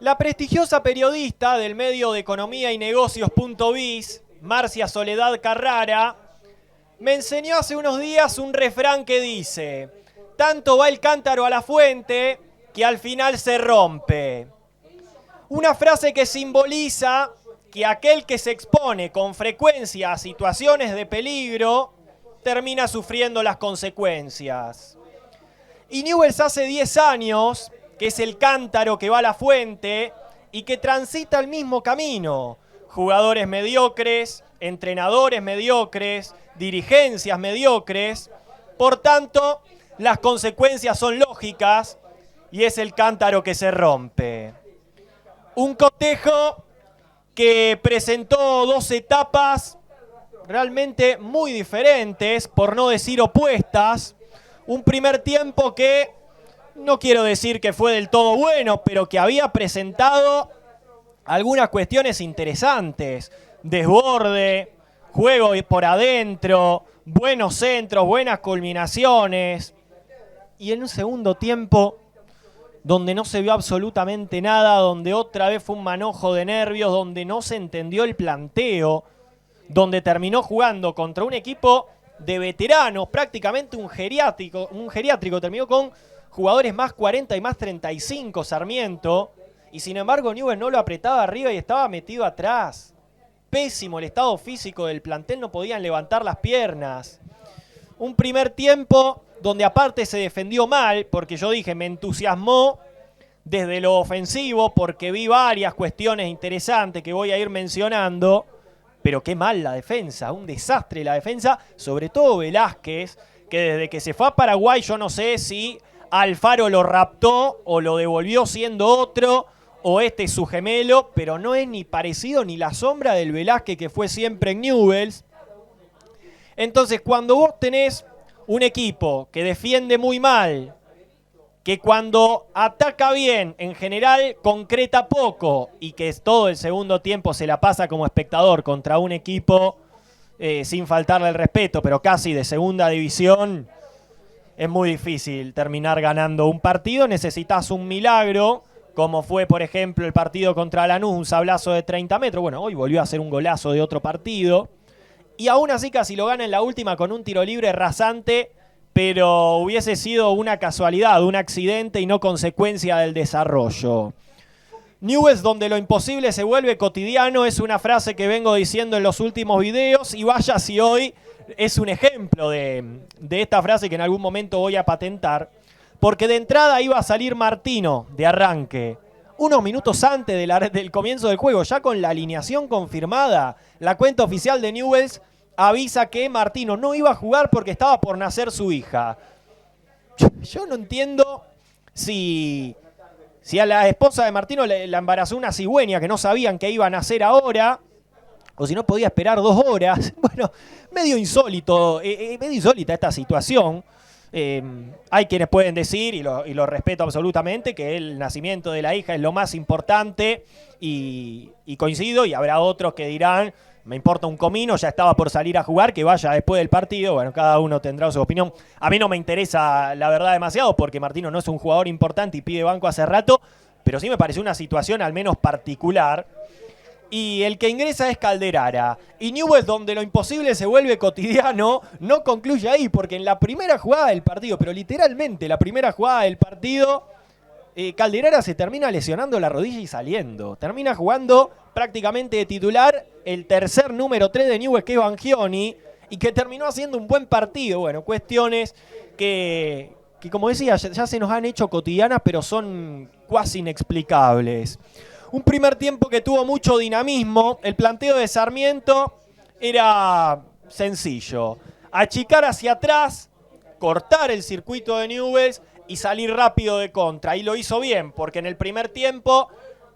La prestigiosa periodista del medio de economía y negocios.biz, Marcia Soledad Carrara, me enseñó hace unos días un refrán que dice: tanto va el cántaro a la fuente que al final se rompe. Una frase que simboliza que aquel que se expone con frecuencia a situaciones de peligro termina sufriendo las consecuencias. Y Newell's hace 10 años que es el cántaro que va a la fuente y que transita el mismo camino. Jugadores mediocres, entrenadores mediocres, dirigencias mediocres. Por tanto, las consecuencias son lógicas y es el cántaro que se rompe. Un cotejo que presentó dos etapas realmente muy diferentes, por no decir opuestas. Un primer tiempo que no quiero decir que fue del todo bueno, pero que había presentado algunas cuestiones interesantes. Desborde, juego por adentro, buenos centros, buenas culminaciones. Y en un segundo tiempo, donde no se vio absolutamente nada, donde otra vez fue un manojo de nervios, donde no se entendió el planteo, donde terminó jugando contra un equipo de veteranos, prácticamente un geriátrico, terminó con jugadores más 40 y más 35, Sarmiento, y sin embargo Newell's no lo apretaba arriba y estaba metido atrás. Pésimo el estado físico del plantel, no podían levantar las piernas. Un primer tiempo donde aparte se defendió mal, porque yo dije, me entusiasmó desde lo ofensivo, porque vi varias cuestiones interesantes que voy a ir mencionando, pero qué mal la defensa, un desastre la defensa, sobre todo Velázquez, que desde que se fue a Paraguay yo no sé si Alfaro lo raptó o lo devolvió siendo otro, o este es su gemelo, pero no es ni parecido ni la sombra del Velázquez que fue siempre en Newell's. Entonces, cuando vos tenés un equipo que defiende muy mal, que cuando ataca bien, en general concreta poco, y que todo el segundo tiempo se la pasa como espectador contra un equipo, sin faltarle el respeto, pero casi de segunda división, es muy difícil terminar ganando un partido. Necesitas un milagro, como fue, por ejemplo, el partido contra Lanús, un sablazo de 30 metros. Bueno, hoy volvió a hacer un golazo de otro partido. Y aún así casi lo gana en la última con un tiro libre rasante, pero hubiese sido una casualidad, un accidente y no consecuencia del desarrollo. Newell's donde lo imposible se vuelve cotidiano es una frase que vengo diciendo en los últimos videos, y vaya si hoy es un ejemplo de esta frase que en algún momento voy a patentar, porque de entrada iba a salir Martino de arranque, unos minutos antes del comienzo del juego, ya con la alineación confirmada. La cuenta oficial de Newell's avisa que Martino no iba a jugar porque estaba por nacer su hija. Yo no entiendo si a la esposa de Martino la embarazó una cigüeña que no sabían que iba a nacer ahora, o si no podía esperar 2 horas. Bueno, medio insólita esta situación. Hay quienes pueden decir, y lo respeto absolutamente, que el nacimiento de la hija es lo más importante, y coincido, y habrá otros que dirán, me importa un comino, ya estaba por salir a jugar, que vaya después del partido. Bueno, cada uno tendrá su opinión. A mí no me interesa la verdad demasiado, porque Martino no es un jugador importante y pide banco hace rato, pero sí me pareció una situación al menos particular. Y el que ingresa es Calderara. Y Newell's, donde lo imposible se vuelve cotidiano, no concluye ahí, porque en la primera jugada del partido, pero literalmente la primera jugada del partido, Calderara se termina lesionando la rodilla y saliendo. Termina jugando prácticamente de titular el tercer número 3 de Newell's, que es Bangioni, y que terminó haciendo un buen partido. Bueno, cuestiones que como decía, ya se nos han hecho cotidianas, pero son casi inexplicables. Un primer tiempo que tuvo mucho dinamismo. El planteo de Sarmiento era sencillo: achicar hacia atrás, cortar el circuito de Newell's y salir rápido de contra. Y lo hizo bien, porque en el primer tiempo,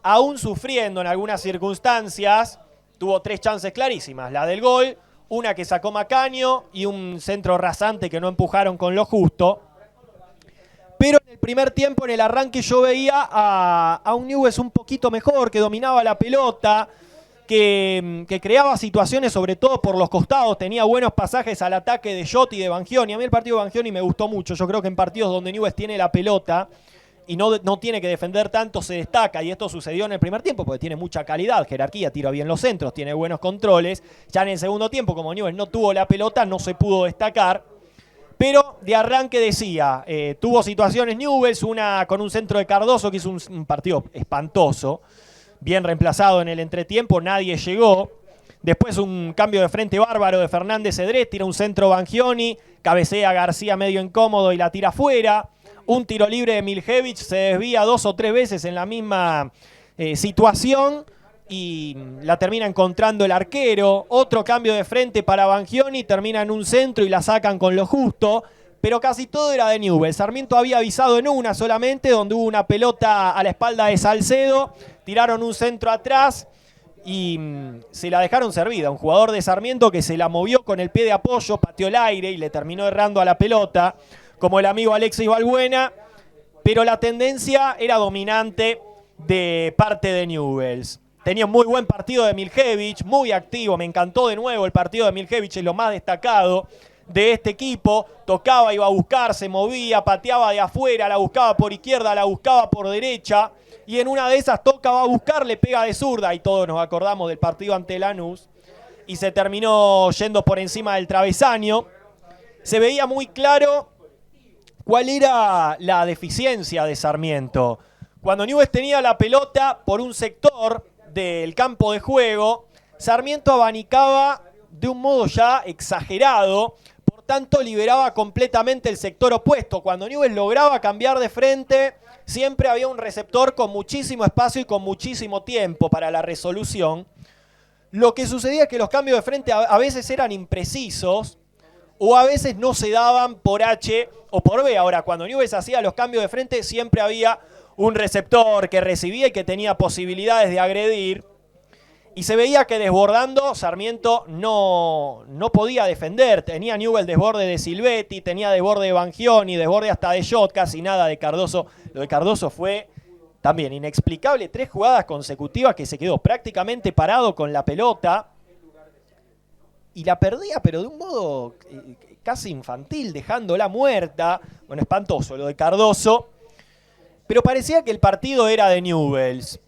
aún sufriendo en algunas circunstancias, tuvo 3 chances clarísimas. La del gol, una que sacó Macaño y un centro rasante que no empujaron con lo justo. Pero en el primer tiempo, en el arranque, yo veía a un Newell's un poquito mejor, que dominaba la pelota, que creaba situaciones sobre todo por los costados, tenía buenos pasajes al ataque de Joti y de Bangioni. A mí el partido de Bangioni me gustó mucho. Yo creo que en partidos donde Newell's tiene la pelota y no tiene que defender tanto, se destaca, y esto sucedió en el primer tiempo porque tiene mucha calidad, jerarquía, tira bien los centros, tiene buenos controles. Ya en el segundo tiempo, como Newell's no tuvo la pelota, no se pudo destacar. Pero de arranque decía, tuvo situaciones Newell's, una con un centro de Cardoso que hizo un partido espantoso, bien reemplazado en el entretiempo, nadie llegó. Después un cambio de frente bárbaro de Fernández Cedrés, tira un centro Bangioni, cabecea García medio incómodo y la tira afuera. Un tiro libre de Miljevic, se desvía 2 o 3 veces en la misma situación y la termina encontrando el arquero. Otro cambio de frente para Bangioni, termina en un centro y la sacan con lo justo. Pero casi todo era de Newell's. Sarmiento había avisado en una solamente, donde hubo una pelota a la espalda de Salcedo. Tiraron un centro atrás y se la dejaron servida. Un jugador de Sarmiento que se la movió con el pie de apoyo, pateó el aire y le terminó errando a la pelota, como el amigo Alexis Balbuena, pero la tendencia era dominante de parte de Newell's. Tenía un muy buen partido de Miljevic, muy activo, me encantó de nuevo el partido de Miljevic, es lo más destacado de este equipo. Tocaba, iba a buscar, se movía, pateaba de afuera, la buscaba por izquierda, la buscaba por derecha, y en una de esas toca, va a buscar, le pega de zurda, y todos nos acordamos del partido ante Lanús, y se terminó yendo por encima del travesaño. Se veía muy claro cuál era la deficiencia de Sarmiento. Cuando Newell's tenía la pelota por un sector del campo de juego, Sarmiento abanicaba de un modo ya exagerado, por tanto liberaba completamente el sector opuesto. Cuando Newell's lograba cambiar de frente, siempre había un receptor con muchísimo espacio y con muchísimo tiempo para la resolución. Lo que sucedía es que los cambios de frente a veces eran imprecisos, o a veces no se daban por H o por B. Ahora, cuando Newell's hacía los cambios de frente, siempre había un receptor que recibía y que tenía posibilidades de agredir. Y se veía que desbordando, Sarmiento no podía defender. Tenía Newell's desborde de Silvetti, tenía desborde de Bangioni, desborde hasta de Schott, casi nada de Cardoso. Lo de Cardoso fue también inexplicable. 3 jugadas consecutivas que se quedó prácticamente parado con la pelota. Y la perdía, pero de un modo casi infantil, dejándola muerta. Bueno, espantoso lo de Cardoso. Pero parecía que el partido era de Newell's.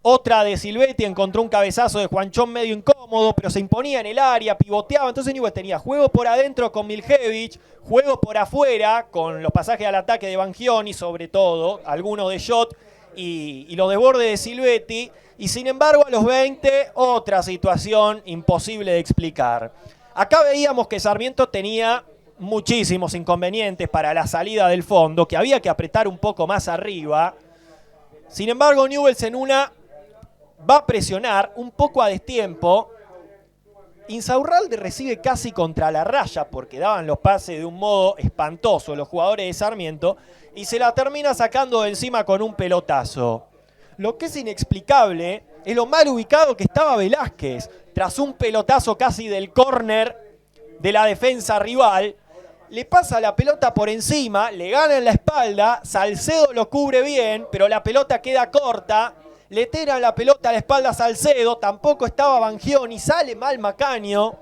Otra de Silvetti, encontró un cabezazo de Juanchón medio incómodo, pero se imponía en el área, pivoteaba. Entonces Newell's tenía juego por adentro con Miljevic, juego por afuera con los pasajes al ataque de Bangioni, sobre todo, algunos de Schott y los desbordes de Silvetti. Y sin embargo, a los 20, otra situación imposible de explicar. Acá veíamos que Sarmiento tenía muchísimos inconvenientes para la salida del fondo, que había que apretar un poco más arriba. Sin embargo, Newell's en una va a presionar un poco a destiempo. Insaurralde recibe casi contra la raya porque daban los pases de un modo espantoso los jugadores de Sarmiento y se la termina sacando de encima con un pelotazo. Lo que es inexplicable es lo mal ubicado que estaba Velázquez. Tras un pelotazo casi del córner de la defensa rival, le pasa la pelota por encima, le gana en la espalda, Salcedo lo cubre bien, pero la pelota queda corta, le tira la pelota a la espalda a Salcedo, tampoco estaba Bangioni, sale mal Macaño.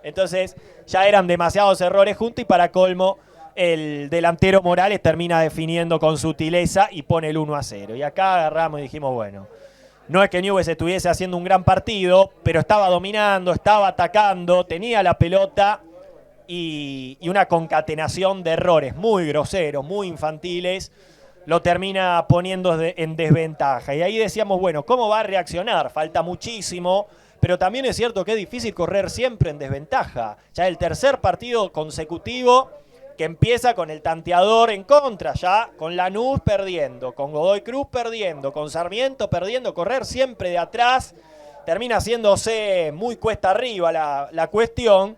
Entonces ya eran demasiados errores juntos y para colmo el delantero Morales termina definiendo con sutileza y pone el 1-0. Y acá agarramos y dijimos, bueno, no es que Newell's estuviese haciendo un gran partido, pero estaba dominando, estaba atacando, tenía la pelota y una concatenación de errores muy groseros, muy infantiles, lo termina poniendo en desventaja. Y ahí decíamos, bueno, ¿cómo va a reaccionar? Falta muchísimo, pero también es cierto que es difícil correr siempre en desventaja. Ya el tercer partido consecutivo que empieza con el tanteador en contra, ya con Lanús perdiendo, con Godoy Cruz perdiendo, con Sarmiento perdiendo, correr siempre de atrás termina haciéndose muy cuesta arriba la cuestión.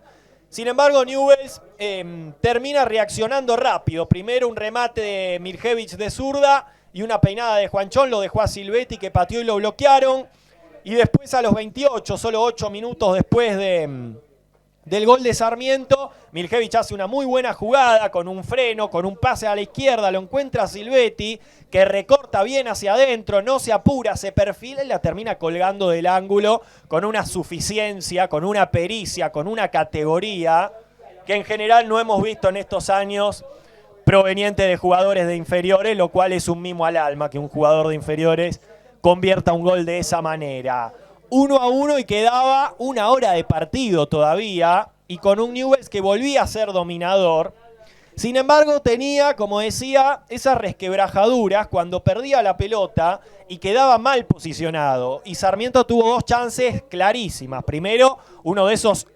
Sin embargo, Newell's termina reaccionando rápido. Primero un remate de Miljevic de zurda y una peinada de Juanchón, lo dejó a Silvetti que pateó y lo bloquearon. Y después a los 28, solo 8 minutos después del gol de Sarmiento, Miljevic hace una muy buena jugada con un freno, con un pase a la izquierda, lo encuentra Silvetti, que recorta bien hacia adentro, no se apura, se perfila y la termina colgando del ángulo con una suficiencia, con una pericia, con una categoría que en general no hemos visto en estos años proveniente de jugadores de inferiores, lo cual es un mimo al alma que un jugador de inferiores convierta un gol de esa manera. 1-1 y quedaba una hora de partido todavía, y con un Newell's que volvía a ser dominador. Sin embargo, tenía, como decía, esas resquebrajaduras cuando perdía la pelota y quedaba mal posicionado. Y Sarmiento tuvo dos chances clarísimas. Primero, uno de esos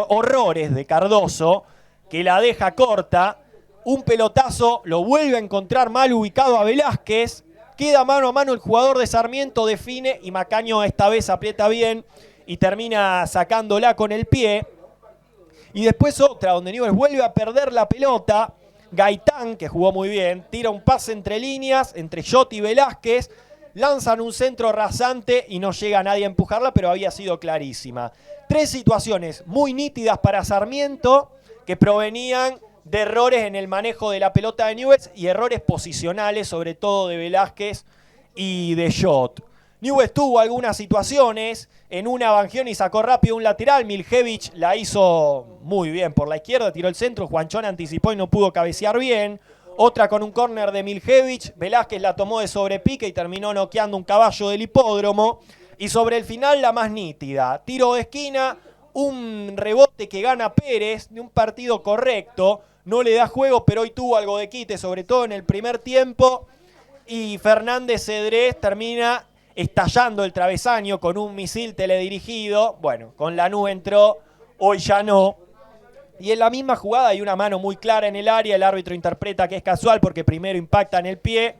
horrores de Cardoso, que la deja corta. Un pelotazo, lo vuelve a encontrar mal ubicado a Velázquez. Queda mano a mano el jugador de Sarmiento, define y Macaño esta vez aprieta bien y termina sacándola con el pie. Y después otra, donde Newell's vuelve a perder la pelota. Gaitán, que jugó muy bien, tira un pase entre líneas, entre Joti y Velázquez. Lanzan un centro rasante y no llega nadie a empujarla, pero había sido clarísima. Tres situaciones muy nítidas para Sarmiento que provenían de errores en el manejo de la pelota de Newell's y errores posicionales, sobre todo de Velázquez y de Jot. Newell's tuvo algunas situaciones. En una Bangioni sacó rápido un lateral, Miljevich la hizo muy bien por la izquierda, tiró el centro, Juanchón anticipó y no pudo cabecear bien. Otra con un córner de Miljevich, Velázquez la tomó de sobrepique y terminó noqueando un caballo del hipódromo. Y sobre el final la más nítida, tiro de esquina, un rebote que gana Pérez de un partido correcto, no le da juego pero hoy tuvo algo de quite, sobre todo en el primer tiempo. Y Fernández Cedrés termina estallando el travesaño con un misil teledirigido. Bueno, con Lanús entró, hoy ya no. Y en la misma jugada hay una mano muy clara en el área, el árbitro interpreta que es casual porque primero impacta en el pie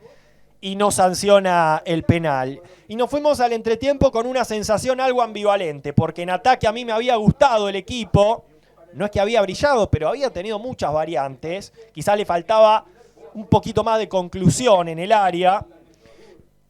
y no sanciona el penal. Y nos fuimos al entretiempo con una sensación algo ambivalente, porque en ataque a mí me había gustado el equipo, no es que había brillado, pero había tenido muchas variantes, quizá le faltaba un poquito más de conclusión en el área,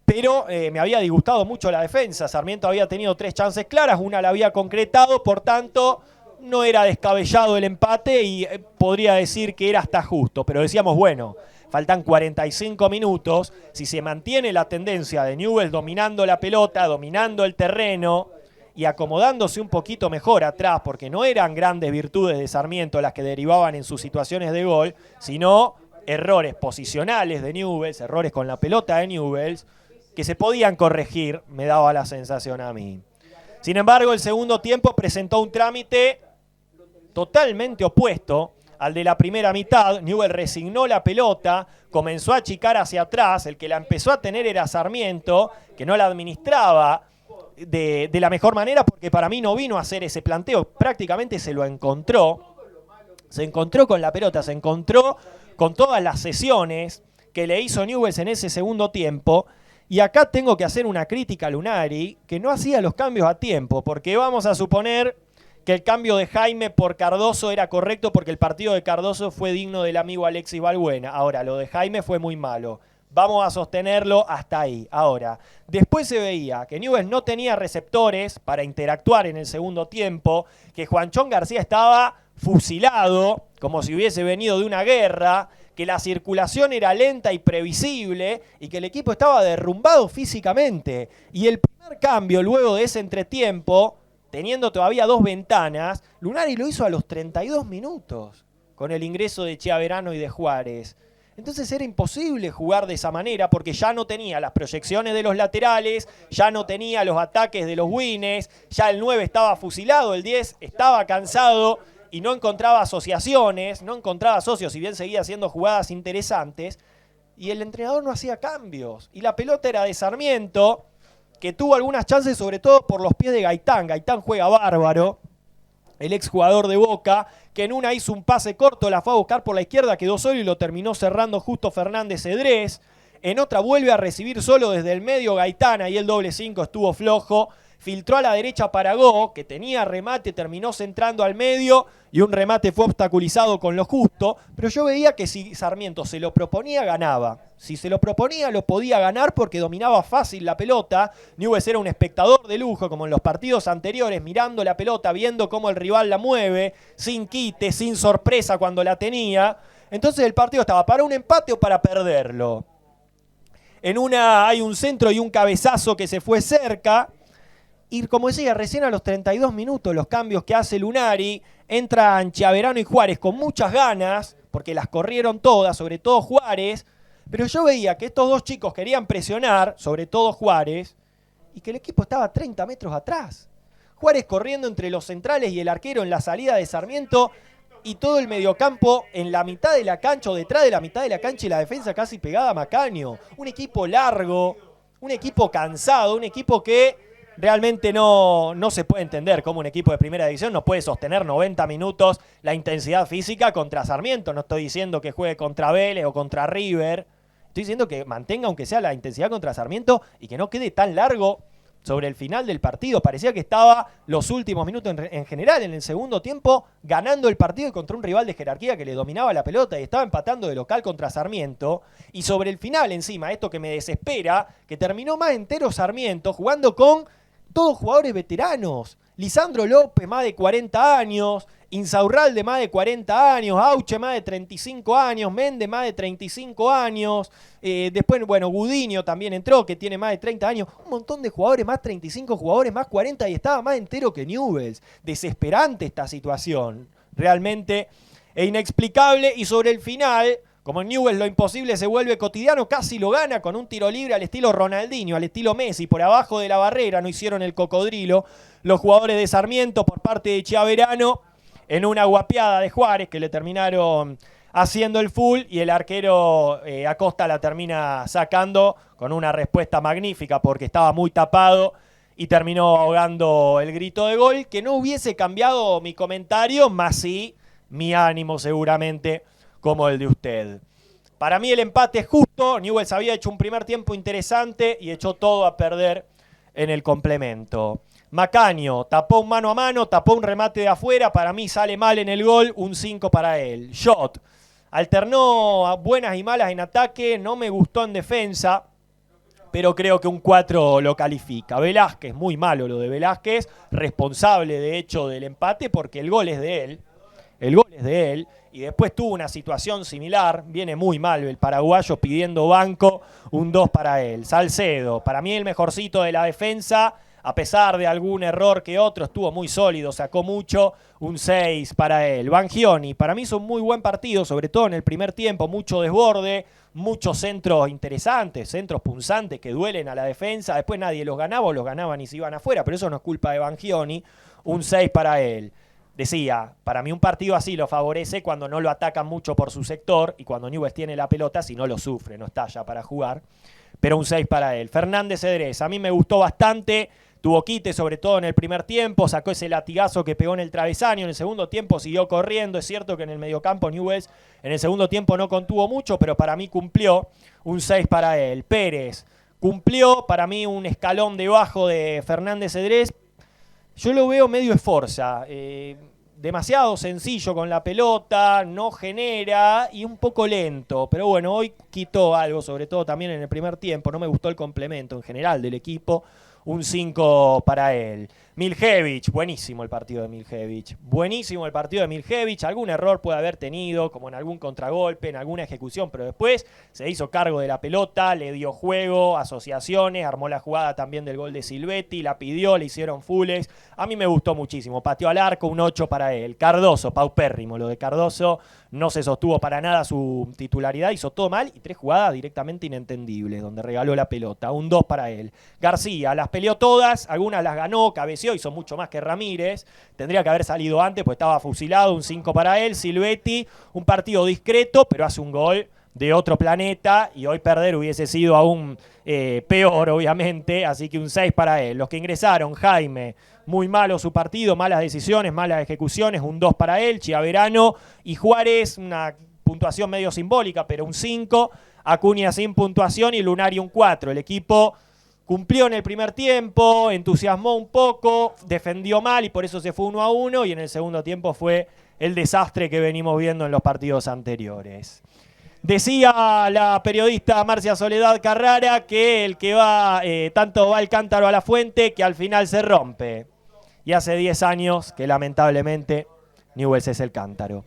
pero me había disgustado mucho la defensa. Sarmiento había tenido 3 chances claras, una la había concretado, por tanto no era descabellado el empate y podría decir que era hasta justo, pero decíamos, bueno, faltan 45 minutos, si se mantiene la tendencia de Newell's dominando la pelota, dominando el terreno y acomodándose un poquito mejor atrás, porque no eran grandes virtudes de Sarmiento las que derivaban en sus situaciones de gol, sino errores posicionales de Newell's, errores con la pelota de Newell's, que se podían corregir, me daba la sensación a mí. Sin embargo, el segundo tiempo presentó un trámite totalmente opuesto al de la primera mitad. Newell's resignó la pelota, comenzó a achicar hacia atrás, el que la empezó a tener era Sarmiento, que no la administraba de la mejor manera, porque para mí no vino a hacer ese planteo, prácticamente se lo encontró, se encontró con la pelota, se encontró con todas las sesiones que le hizo Newell's en ese segundo tiempo. Y acá tengo que hacer una crítica a Lunari, que no hacía los cambios a tiempo, porque vamos a suponer que el cambio de Jaime por Cardoso era correcto porque el partido de Cardoso fue digno del amigo Alexis Balbuena. Ahora, lo de Jaime fue muy malo. Vamos a sostenerlo hasta ahí. Ahora, después se veía que Newell's no tenía receptores para interactuar en el segundo tiempo, que Juanchón García estaba fusilado, como si hubiese venido de una guerra, que la circulación era lenta y previsible y que el equipo estaba derrumbado físicamente. Y el primer cambio luego de ese entretiempo, teniendo todavía 2 ventanas, Lunari lo hizo a los 32 minutos con el ingreso de Chiaverano y de Juárez. Entonces era imposible jugar de esa manera porque ya no tenía las proyecciones de los laterales, ya no tenía los ataques de los wings, ya el 9 estaba fusilado, el 10 estaba cansado y no encontraba asociaciones, no encontraba socios, si bien seguía haciendo jugadas interesantes, y el entrenador no hacía cambios. Y la pelota era de Sarmiento, que tuvo algunas chances, sobre todo por los pies de Gaitán. Gaitán juega bárbaro, el exjugador de Boca, que en una hizo un pase corto, la fue a buscar por la izquierda, quedó solo y lo terminó cerrando justo Fernández Cedrés. En otra vuelve a recibir solo desde el medio Gaitán, ahí el doble 5 estuvo flojo. Filtró a la derecha para Go, que tenía remate, terminó centrando al medio y un remate fue obstaculizado con lo justo. Pero yo veía que si Sarmiento se lo proponía, ganaba. Si se lo proponía, lo podía ganar porque dominaba fácil la pelota. Newell's era un espectador de lujo, como en los partidos anteriores, mirando la pelota, viendo cómo el rival la mueve, sin quite, sin sorpresa cuando la tenía. Entonces el partido estaba para un empate o para perderlo. En una hay un centro y un cabezazo que se fue cerca. Y como decía, recién a los 32 minutos los cambios que hace Lunari, entran Chiaverano y Juárez con muchas ganas, porque las corrieron todas, sobre todo Juárez, pero yo veía que estos dos chicos querían presionar, sobre todo Juárez, y que el equipo estaba 30 metros atrás. Juárez corriendo entre los centrales y el arquero en la salida de Sarmiento, y todo el mediocampo en la mitad de la cancha o detrás de la mitad de la cancha y la defensa casi pegada a Macaño. Un equipo largo, un equipo cansado, un equipo que realmente no se puede entender cómo un equipo de primera división no puede sostener 90 minutos la intensidad física contra Sarmiento. No estoy diciendo que juegue contra Vélez o contra River. Estoy diciendo que mantenga aunque sea la intensidad contra Sarmiento y que no quede tan largo sobre el final del partido. Parecía que estaba los últimos minutos en general, en el segundo tiempo, ganando el partido y contra un rival de jerarquía que le dominaba la pelota y estaba empatando de local contra Sarmiento. Y sobre el final encima, esto que me desespera, que terminó más entero Sarmiento, jugando con todos jugadores veteranos. Lisandro López, más de 40 años, Insaurralde, más de 40 años, Auche, más de 35 años, Méndez, más de 35 años, después, bueno, Gudiño también entró, que tiene más de 30 años, un montón de jugadores, más 35 jugadores, más 40, y estaba más entero que Newell's. Desesperante esta situación, realmente inexplicable, y sobre el final, como en Newell's lo imposible se vuelve cotidiano, casi lo gana con un tiro libre al estilo Ronaldinho, al estilo Messi, por abajo de la barrera, no hicieron el cocodrilo los jugadores de Sarmiento por parte de Chiaverano, en una guapeada de Juárez que le terminaron haciendo el full, y el arquero Acosta la termina sacando con una respuesta magnífica porque estaba muy tapado y terminó ahogando el grito de gol, que no hubiese cambiado mi comentario, más sí mi ánimo seguramente como el de usted. Para mí el empate es justo. Newell's había hecho un primer tiempo interesante y echó todo a perder en el complemento. Macaño tapó un mano a mano, tapó un remate de afuera, para mí sale mal en el gol, un 5 para él. Shot alternó buenas y malas en ataque, no me gustó en defensa, pero creo que un 4 lo califica. Velázquez, muy malo lo de Velázquez, responsable de hecho del empate porque el gol es de él. El gol es de él, y después tuvo una situación similar, viene muy mal el paraguayo pidiendo banco, un 2 para él. Salcedo, para mí el mejorcito de la defensa, a pesar de algún error que otro, estuvo muy sólido, sacó mucho, un 6 para él. Bangioni, para mí hizo un muy buen partido, sobre todo en el primer tiempo, mucho desborde, muchos centros interesantes, centros punzantes que duelen a la defensa, después nadie los ganaba o los ganaban y se iban afuera, pero eso no es culpa de Bangioni, un 6 para él. Decía, para mí un partido así lo favorece cuando no lo atacan mucho por su sector y cuando Newell's tiene la pelota, si no lo sufre, no está ya para jugar, pero un 6 para él. Fernández Cedrés, a mí me gustó bastante, tuvo quite sobre todo en el primer tiempo, sacó ese latigazo que pegó en el travesaño, en el segundo tiempo siguió corriendo, es cierto que en el mediocampo Newell's en el segundo tiempo no contuvo mucho, pero para mí cumplió, un 6 para él. Pérez cumplió, para mí un escalón debajo de Fernández Cedrés. Yo lo veo medio esforza, demasiado sencillo con la pelota, no genera y un poco lento. Pero bueno, hoy quitó algo, sobre todo también en el primer tiempo. No me gustó el complemento en general del equipo. Un 5 para él. Miljevich, buenísimo el partido de Miljevich. Buenísimo el partido de Miljevich. Algún error puede haber tenido, como en algún contragolpe, en alguna ejecución, pero después se hizo cargo de la pelota, le dio juego, asociaciones, armó la jugada también del gol de Silvetti, la pidió, le hicieron fulls. A mí me gustó muchísimo. Pateó al arco, un 8 para él. Cardoso, paupérrimo lo de Cardoso. No se sostuvo para nada su titularidad, hizo todo mal y 3 jugadas directamente inentendibles, donde regaló la pelota. Un 2 para él. García, las peleó todas, algunas las ganó, cabeció, hizo mucho más que Ramírez. Tendría que haber salido antes, pues estaba fusilado, un 5 para él. Silvetti, un partido discreto, pero hace un gol de otro planeta y hoy perder hubiese sido aún peor, obviamente, así que un 6 para él. Los que ingresaron, Jaime, muy malo su partido, malas decisiones, malas ejecuciones, un 2 para él. Chiaverano y Juárez, una puntuación medio simbólica, pero un 5. Acuña sin puntuación y Lunari un 4. El equipo cumplió en el primer tiempo, entusiasmó un poco, defendió mal y por eso se fue 1-1, y en el segundo tiempo fue el desastre que venimos viendo en los partidos anteriores. Decía la periodista Marcia Soledad Carrara que el que va, tanto va el cántaro a la fuente que al final se rompe. Y hace 10 años que lamentablemente Newell's es el cántaro.